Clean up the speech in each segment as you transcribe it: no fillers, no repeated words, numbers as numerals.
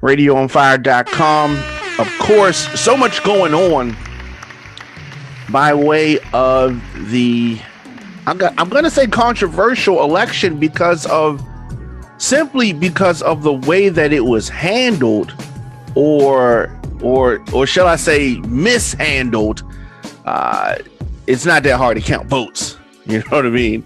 radioonfire.com. Of course, so much going on by way of the, I'm going to say controversial election simply because of the way that it was handled, or shall I say mishandled. It's not that hard to count votes. You know what I mean?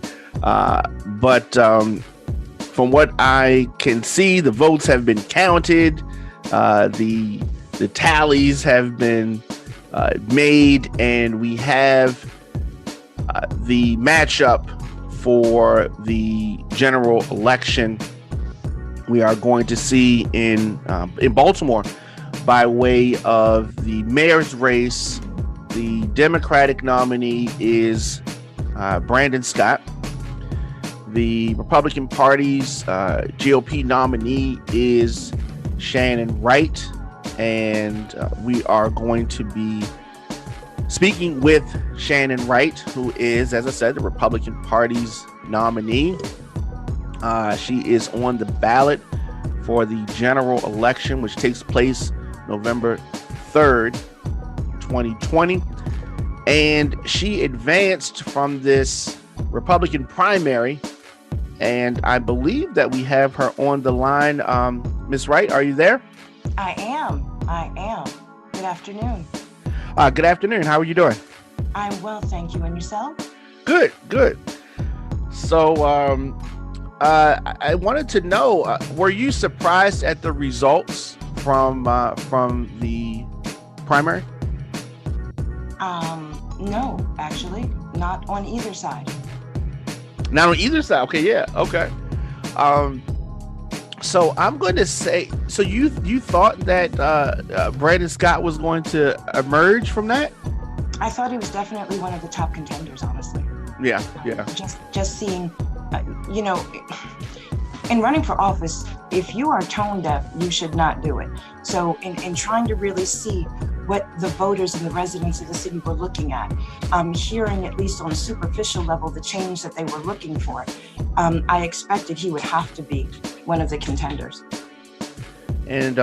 But from what I can see, the votes have been counted. The tallies have been made, and we have the matchup for the general election. We are going to see in Baltimore, by way of the mayor's race. The Democratic nominee is Brandon Scott. The Republican Party's GOP nominee is Shannon Wright. And we are going to be speaking with Shannon Wright, who is, as I said, the Republican Party's nominee. She is on the ballot for the general election, which takes place November 3rd, 2020. And she advanced from this Republican primary. And I believe that we have her on the line. Ms. Wright, are you there? I am. Good afternoon. Good afternoon. How are you doing? I'm well, thank you. And yourself? Good. So I wanted to know, were you surprised at the results from the primary? No, actually, not on either side. Not on either side. Okay, yeah. Okay. So I'm going to say, so you thought that Brandon Scott was going to emerge from that? I thought he was definitely one of the top contenders, honestly. Yeah. Just seeing, in running for office, if you are tone deaf, you should not do it. So in trying to really see what the voters and the residents of the city were looking at, hearing at least on a superficial level the change that they were looking for, I expected he would have to be one of the contenders. And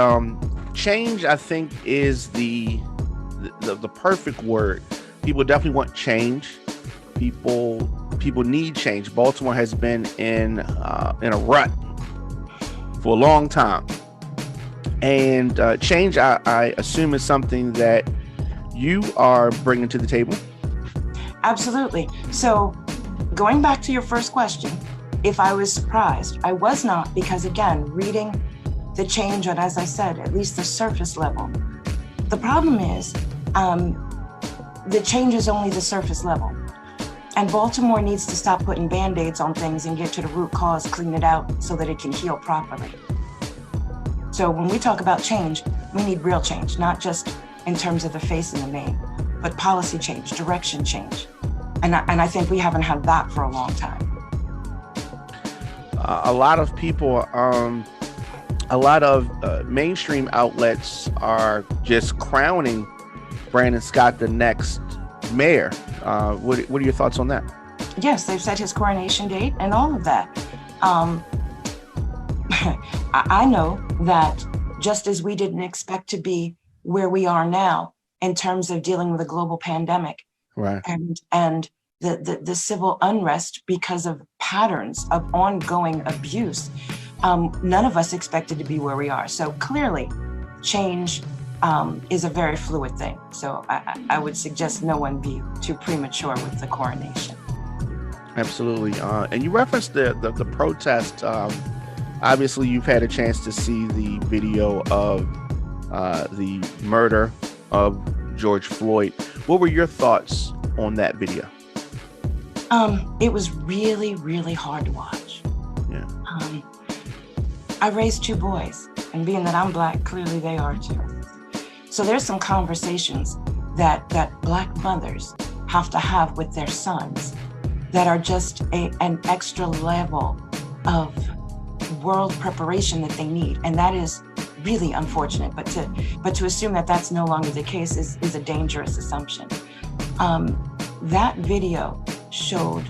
change, I think, is the perfect word. People definitely want change. People need change. Baltimore has been in a rut for a long time, and change, I assume, is something that you are bringing to the table. Absolutely. So, going back to your first question, if I was surprised, I was not, because again, reading the change on, as I said, at least the surface level. The problem is, the change is only the surface level. And Baltimore needs to stop putting Band-Aids on things and get to the root cause, clean it out so that it can heal properly. So when we talk about change, we need real change, not just in terms of the face and the name, but policy change, direction change. And I think we haven't had that for a long time. A lot of people, mainstream outlets are just crowning Brandon Scott the next mayor. What are your thoughts on that? Yes, they've set his coronation date and all of that. I know that just as we didn't expect to be where we are now in terms of dealing with a global pandemic, right, and the civil unrest because of patterns of ongoing abuse, none of us expected to be where we are. So clearly, change is a very fluid thing. So I would suggest no one be too premature with the coronation. Absolutely. And you referenced the protest. Obviously, you've had a chance to see the video of the murder of George Floyd. What were your thoughts on that video? It was really, really hard to watch. Yeah. I raised two boys, and being that I'm Black, clearly they are too. So there's some conversations that Black mothers have to have with their sons that are just an extra level of world preparation that they need. And that is really unfortunate. But to assume that that's no longer the case is a dangerous assumption. That video showed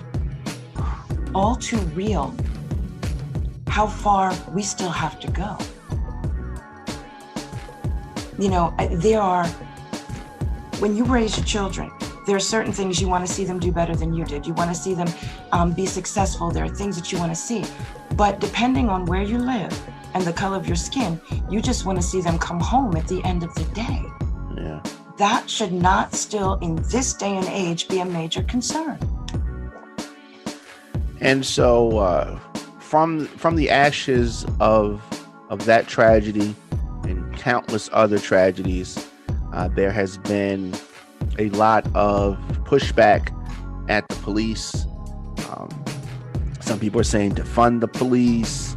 all too real how far we still have to go. When you raise your children, there are certain things you want to see them do better than you did. You want to see them be successful. There are things that you want to see. But depending on where you live and the color of your skin, you just want to see them come home at the end of the day. Yeah. That should not still, in this day and age, be a major concern. And so from the ashes of that tragedy and countless other tragedies, there has been a lot of pushback at the police. Some people are saying defund the police,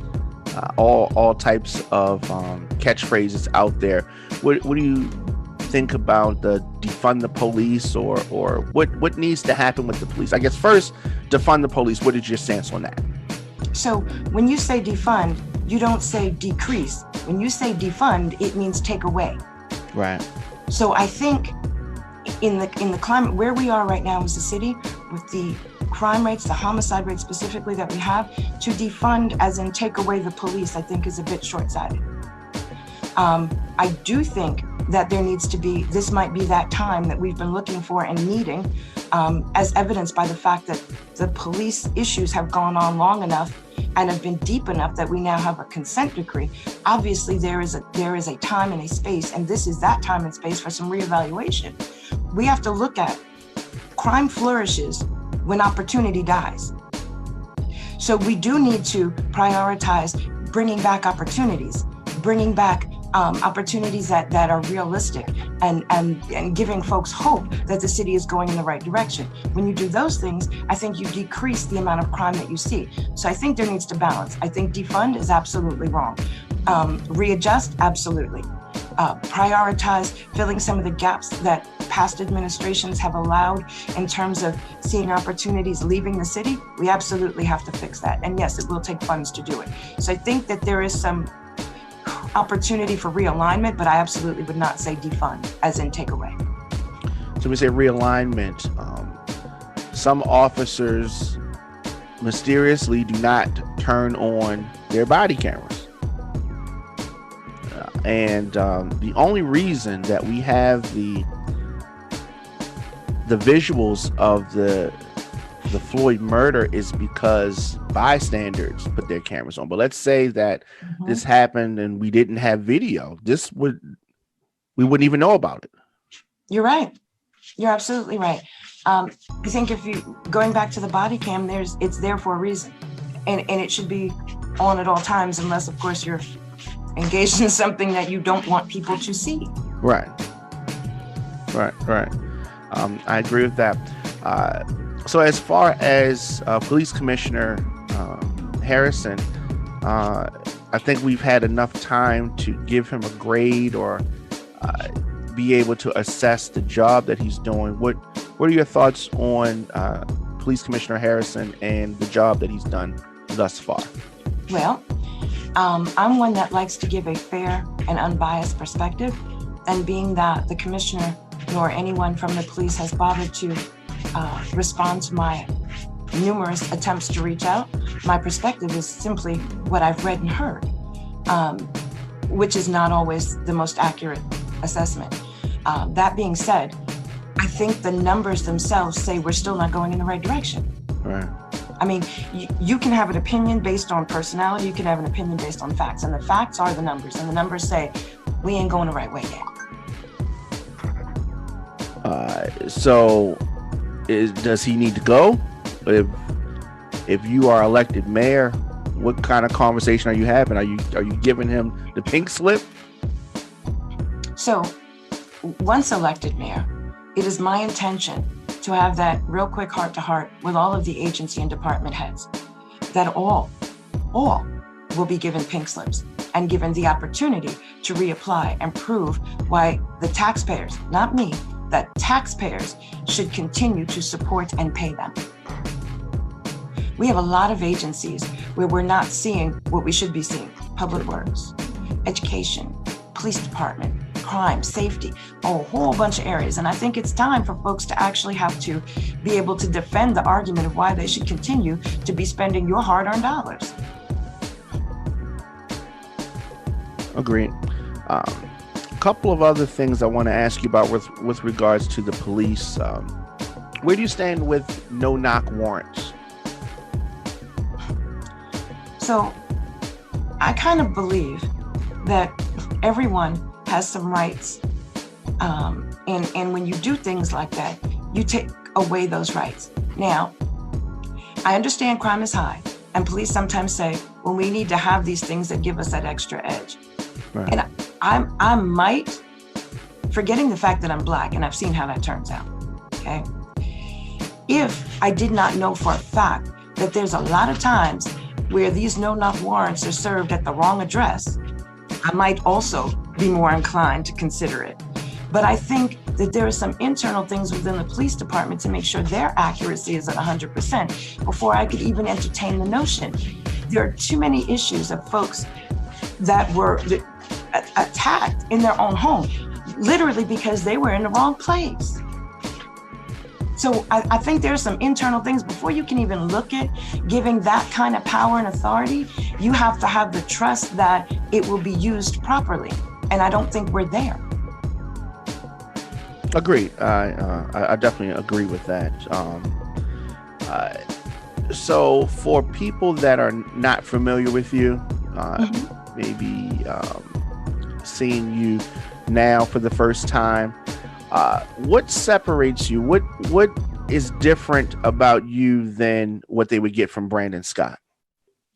all types of catchphrases out there. What do you think about the defund the police, or what needs to happen with the police? I guess first, defund the police. What is your stance on that? So when you say defund, you don't say decrease. When you say defund, it means take away. Right. So I think in the climate where we are right now as a city, with the crime rates, the homicide rates specifically that we have, to defund as in take away the police, I think is a bit short-sighted. I do think that there needs to be, this might be that time that we've been looking for and needing, as evidenced by the fact that the police issues have gone on long enough and have been deep enough that we now have a consent decree. Obviously, there is a time and a space, and this is that time and space for some reevaluation. We have to look at crime flourishes when opportunity dies. So we do need to prioritize bringing back opportunities, bringing back opportunities that are realistic and giving folks hope that the city is going in the right direction. When you do those things, I think you decrease the amount of crime that you see. So I think there needs to balance. I think defund is absolutely wrong. Readjust, absolutely. Prioritize filling some of the gaps that past administrations have allowed in terms of seeing opportunities leaving the city. We absolutely have to fix that. And yes, it will take funds to do it. So I think that there is some opportunity for realignment, but I absolutely would not say defund as in take away. So we say realignment. Some officers mysteriously do not turn on their body cameras. And the only reason that we have the visuals of the Floyd murder is because bystanders put their cameras on. But let's say that this happened and we didn't have video. We wouldn't even know about it. You're right. You're absolutely right. I think going back to the body cam, it's there for a reason, and it should be on at all times, unless of course you're engaged in something that you don't want people to see. Right. I agree with that. So as far as Police Commissioner Harrison, I think we've had enough time to give him a grade or be able to assess the job that he's doing. What are your thoughts on Police Commissioner Harrison and the job that he's done thus far? Well, I'm one that likes to give a fair and unbiased perspective, and being that the commissioner nor anyone from the police has bothered to respond to my numerous attempts to reach out, my perspective is simply what I've read and heard, which is not always the most accurate assessment. That being said, I think the numbers themselves say we're still not going in the right direction. Right. I mean, you can have an opinion based on personality, you can have an opinion based on facts, and the facts are the numbers, and the numbers say we ain't going the right way yet. So does he need to go? If you are elected mayor, what kind of conversation are you having? Are you giving him the pink slip? So once elected mayor, it is my intention to have that real quick heart-to-heart with all of the agency and department heads, that all will be given pink slips and given the opportunity to reapply and prove why the taxpayers, not me, that taxpayers should continue to support and pay them. We have a lot of agencies where we're not seeing what we should be seeing: public works, education, police department, crime, safety, a whole bunch of areas. And I think it's time for folks to actually have to be able to defend the argument of why they should continue to be spending your hard-earned dollars. Agreed. couple of other things I want to ask you about with regards to the police. Where do you stand with no-knock warrants? So I kind of believe that everyone has some rights. And when you do things like that, you take away those rights. Now, I understand crime is high, and police sometimes say, well, we need to have these things that give us that extra edge. Right. And I might, forgetting the fact that I'm Black, and I've seen how that turns out, okay? If I did not know for a fact that there's a lot of times where these no-knock warrants are served at the wrong address, I might also be more inclined to consider it. But I think that there are some internal things within the police department to make sure their accuracy is at 100% before I could even entertain the notion. There are too many issues of folks that were attacked in their own home, literally because they were in the wrong place. So I think there's some internal things before you can even look at giving that kind of power and authority. You have to have the trust that it will be used properly. And I don't think we're there. Agreed. I definitely agree with that. So for people that are not familiar with you, maybe seeing you now for the first time, what separates you? What is different about you than what they would get from Brandon Scott?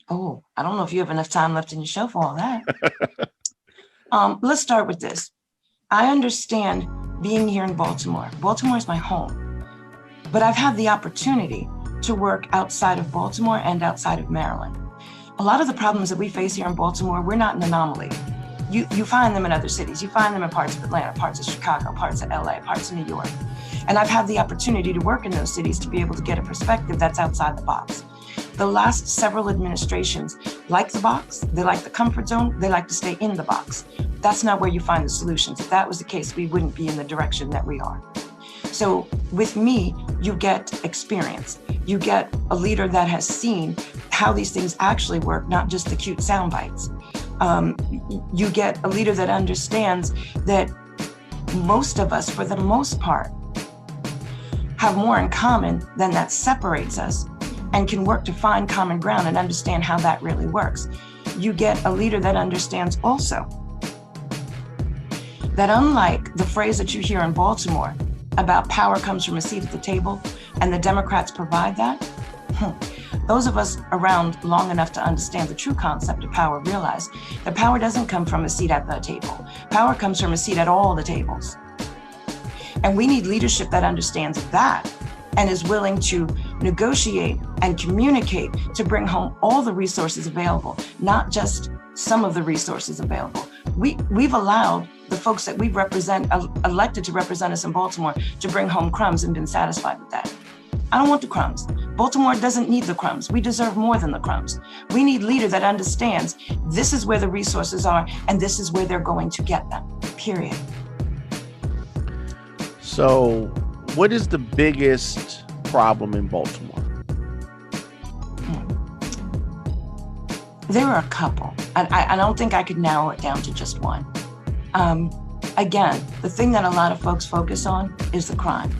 Oh, I don't know if you have enough time left in your show for all that. Let's start with this. I understand being here in Baltimore. Baltimore is my home, but I've had the opportunity to work outside of Baltimore and outside of Maryland. A lot of the problems that we face here in Baltimore, we're not an anomaly. You find them in other cities. You find them in parts of Atlanta, parts of Chicago, parts of LA, parts of New York. And I've had the opportunity to work in those cities to be able to get a perspective that's outside the box. The last several administrations like the box, they like the comfort zone, they like to stay in the box. That's not where you find the solutions. If that was the case, we wouldn't be in the direction that we are. So with me, you get experience. You get a leader that has seen how these things actually work, not just the cute sound bites. You get a leader that understands that most of us, for the most part, have more in common than that separates us, and can work to find common ground and understand how that really works. You get a leader that understands also that unlike the phrase that you hear in Baltimore about power comes from a seat at the table and the Democrats provide that, those of us around long enough to understand the true concept of power realize that power doesn't come from a seat at the table. Power comes from a seat at all the tables. And we need leadership that understands that and is willing to negotiate and communicate to bring home all the resources available, not just some of the resources available. We've allowed the folks that we represent, elected to represent us in Baltimore, to bring home crumbs and been satisfied with that. I don't want the crumbs. Baltimore doesn't need the crumbs. We deserve more than the crumbs. We need a leader that understands this is where the resources are and this is where they're going to get them, period. So what is the biggest problem in Baltimore? There are a couple. I don't think I could narrow it down to just one. Again, the thing that a lot of folks focus on is the crime.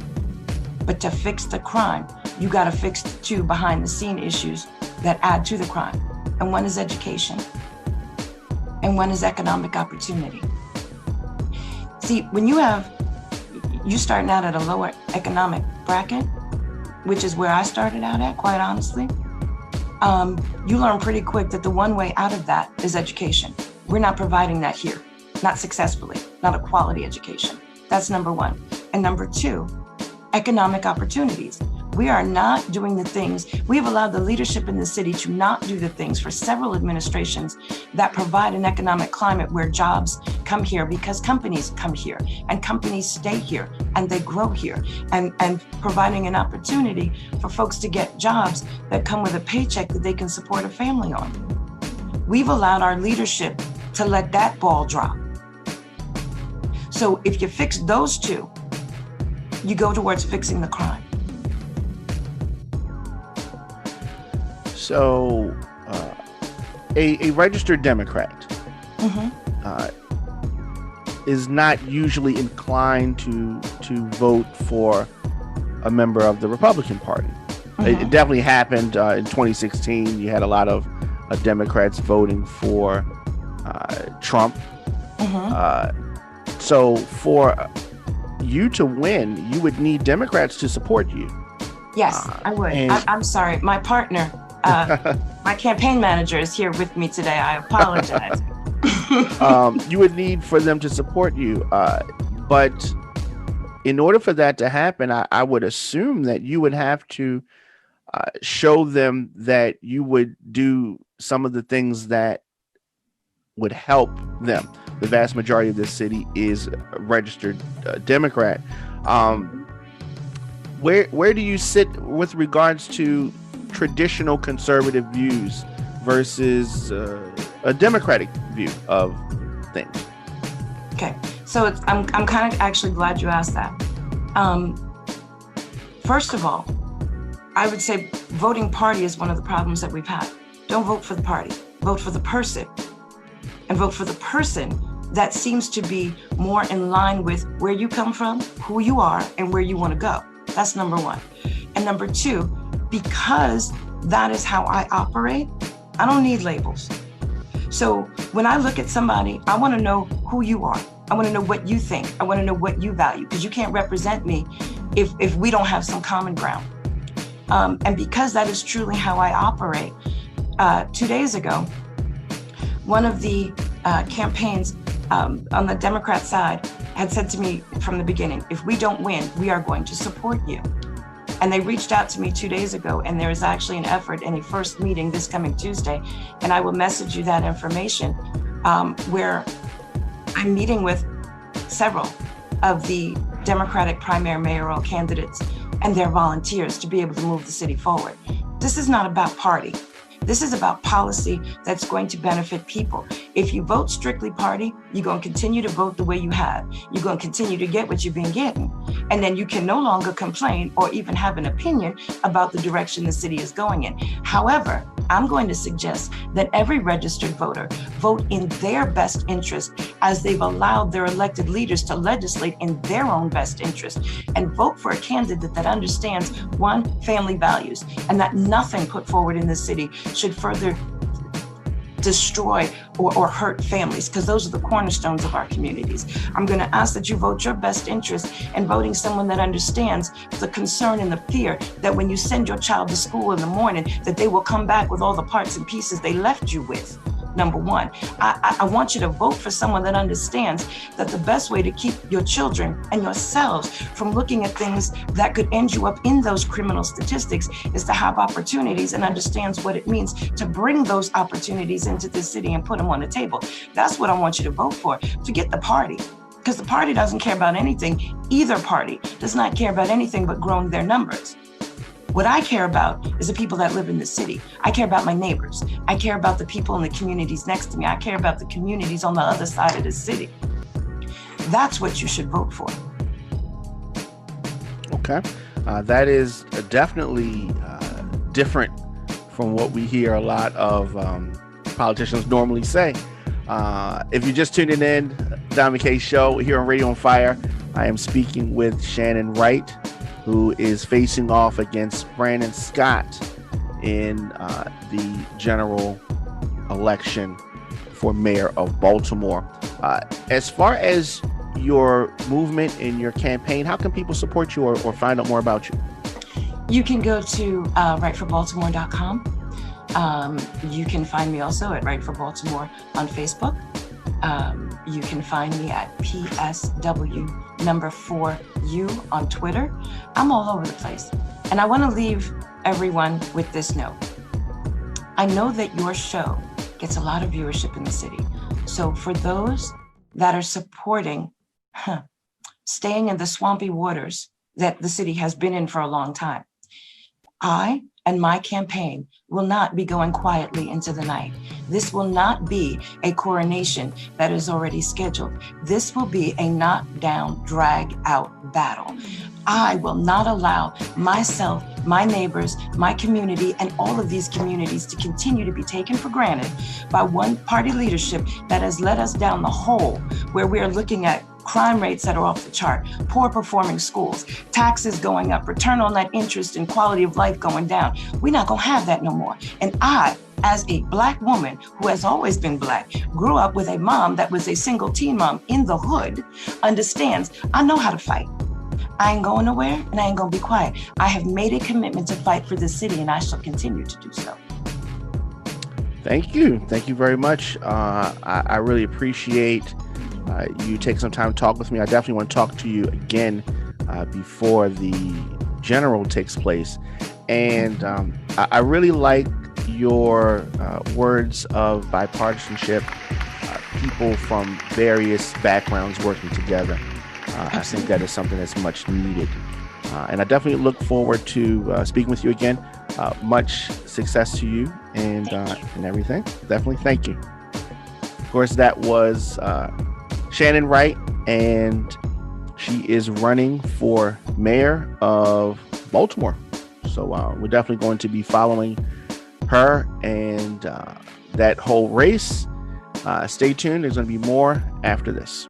But to fix the crime, you got to fix the two behind the scene issues that add to the crime. And one is education. And one is economic opportunity. See, when you starting out at a lower economic bracket, which is where I started out at, quite honestly, you learn pretty quick that the one way out of that is education. We're not providing that here, not successfully, not a quality education. That's number one. And number two, economic opportunities. We are not doing the things, we've allowed the leadership in the city to not do the things for several administrations that provide an economic climate where jobs come here because companies come here and companies stay here and they grow here, and providing an opportunity for folks to get jobs that come with a paycheck that they can support a family on. We've allowed our leadership to let that ball drop. So if you fix those two, you go towards fixing the crime. So, a registered Democrat, is not usually inclined to vote for a member of the Republican Party. It definitely happened in 2016. You had a lot of Democrats voting for Trump. So for you to win, you would need Democrats to support you. Yes, I would. I'm sorry. My partner, my campaign manager is here with me today. I apologize. You would need for them to support you. But in order for that to happen, I would assume that you would have to show them that you would do some of the things that would help them. The vast majority of this city is a registered Democrat. Where do you sit with regards to traditional conservative views versus a Democratic view of things? Okay, so I'm kind of actually glad you asked that. First of all, I would say voting party is one of the problems that we've had. Don't vote for the party, vote for the person. And vote for the person that seems to be more in line with where you come from, who you are, and where you want to go. That's number one. And number two, because that is how I operate, I don't need labels. So when I look at somebody, I want to know who you are. I want to know what you think. I want to know what you value, because you can't represent me if we don't have some common ground. And because that is truly how I operate, 2 days ago, one of the campaigns on the Democrat side had said to me from the beginning, if we don't win, we are going to support you. And they reached out to me 2 days ago, and there is actually an effort in a first meeting this coming Tuesday, and I will message you that information, where I'm meeting with several of the Democratic primary mayoral candidates and their volunteers to be able to move the city forward. This is not about party. This is about policy that's going to benefit people. If you vote strictly party, you're going to continue to vote the way you have. You're going to continue to get what you've been getting. And then you can no longer complain or even have an opinion about the direction the city is going in. However, I'm going to suggest that every registered voter vote in their best interest, as they've allowed their elected leaders to legislate in their own best interest, and vote for a candidate that understands, one, family values, and that nothing put forward in the city should further destroy or hurt families, because those are the cornerstones of our communities. I'm going to ask that you vote your best interest in voting someone that understands the concern and the fear that when you send your child to school in the morning, that they will come back with all the parts and pieces they left you with. Number one, I want you to vote for someone that understands that the best way to keep your children and yourselves from looking at things that could end you up in those criminal statistics is to have opportunities, and understands what it means to bring those opportunities into this city and put them on the table. That's what I want you to vote for. Forget the party, because the party doesn't care about anything. Either party does not care about anything but growing their numbers. What I care about is the people that live in the city. I care about my neighbors. I care about the people in the communities next to me. I care about the communities on the other side of the city. That's what you should vote for. Okay. That is definitely different from what we hear a lot of politicians normally say. If you're just tuning in, Diamond K Show here on Radio on Fire, I am speaking with Shannon Wright, who is facing off against Brandon Scott in the general election for mayor of Baltimore. As far as your movement and your campaign, how can people support you or find out more about you? You can go to writeforbaltimore.com. You can find me also at Write for Baltimore on Facebook. You can find me at PSW4U on Twitter. I'm all over the place. And I want to leave everyone with this note. I know that your show gets a lot of viewership in the city. So for those that are supporting staying in the swampy waters that the city has been in for a long time, I and my campaign will not be going quietly into the night. This will not be a coronation that is already scheduled. This will be a knockdown, drag out battle. I will not allow myself, my neighbors, my community, and all of these communities to continue to be taken for granted by one party leadership that has led us down the hole where we are looking at crime rates that are off the chart, poor performing schools, taxes going up, return on net interest and quality of life going down. We're not gonna have that no more. And I, as a Black woman who has always been Black, grew up with a mom that was a single teen mom in the hood, understands I know how to fight. I ain't going nowhere and I ain't gonna be quiet. I have made a commitment to fight for this city and I shall continue to do so. Thank you. Thank you very much. I really appreciate you taking some time to talk with me. I definitely want to talk to you again before the general takes place. And I really like your words of bipartisanship, people from various backgrounds working together. I think that is something that's much needed. And I definitely look forward to speaking with you again. Much success to you and everything. Definitely. Thank you. Of course, that was Shannon Wright, and she is running for mayor of Baltimore. So we're definitely going to be following her and that whole race. Stay tuned. There's going to be more after this.